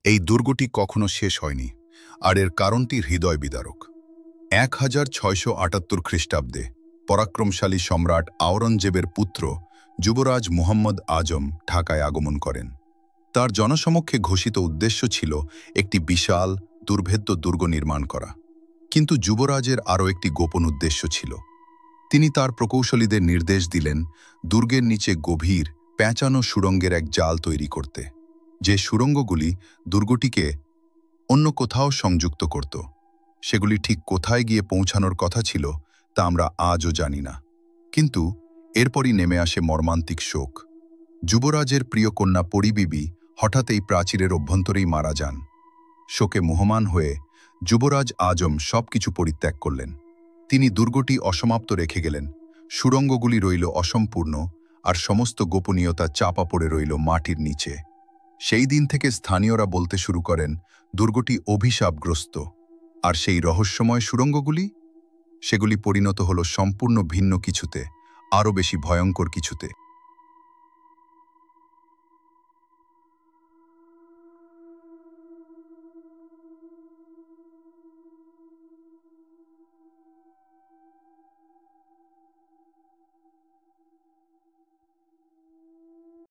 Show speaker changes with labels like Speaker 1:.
Speaker 1: এই দুর্গটি কখনো শেষ হয়নি, আর এর কারণটি হৃদয় বিদারক। 1678 খ্রিস্টাব্দে পরাক্রমশালী সম্রাট আওরঙ্গজেবের পুত্র যুবরাজ মুহাম্মদ আজম ঢাকায় আগমন করেন। তার জনসমক্ষে ঘোষিত উদ্দেশ্য ছিল একটি বিশাল দুর্ভেদ্য দুর্গ নির্মাণ করা। কিন্তু যুবরাজের আরও একটি গোপন উদ্দেশ্য ছিল। তিনি তার প্রকৌশলীদের নির্দেশ দিলেন দুর্গের নিচে গভীর পেঁচানো সুড়ঙ্গের এক জাল তৈরি করতে, যে সুড়ঙ্গগুলি দুর্গটিকে অন্য কোথাও সংযুক্ত করত। সেগুলি ঠিক কোথায় গিয়ে পৌঁছানোর কথা ছিল তা আমরা আজও জানি না। কিন্তু এরপরই নেমে আসে মর্মান্তিক শোক। যুবরাজের প্রিয় কন্যা পরিবিবি হঠাৎ এই প্রাচীরের অভ্যন্তরেই মারা যান। শোকে মোহমান হয়ে যুবরাজ আজম সবকিছু পরিত্যাগ করলেন। তিনি দুর্গটি অসমাপ্ত রেখে গেলেন। সুড়ঙ্গগুলি রইল অসম্পূর্ণ, আর সমস্ত গোপনীয়তা চাপা পড়ে রইল মাটির নিচে। সেই দিন থেকে স্থানীয়রা বলতে শুরু করেন দুর্গটি অভিশাপগ্রস্ত। আর সেই রহস্যময় সুড়ঙ্গগুলি, সেগুলি পরিণত হলো সম্পূর্ণ ভিন্ন কিছুতে, আরও বেশি ভয়ঙ্কর কিছুতে।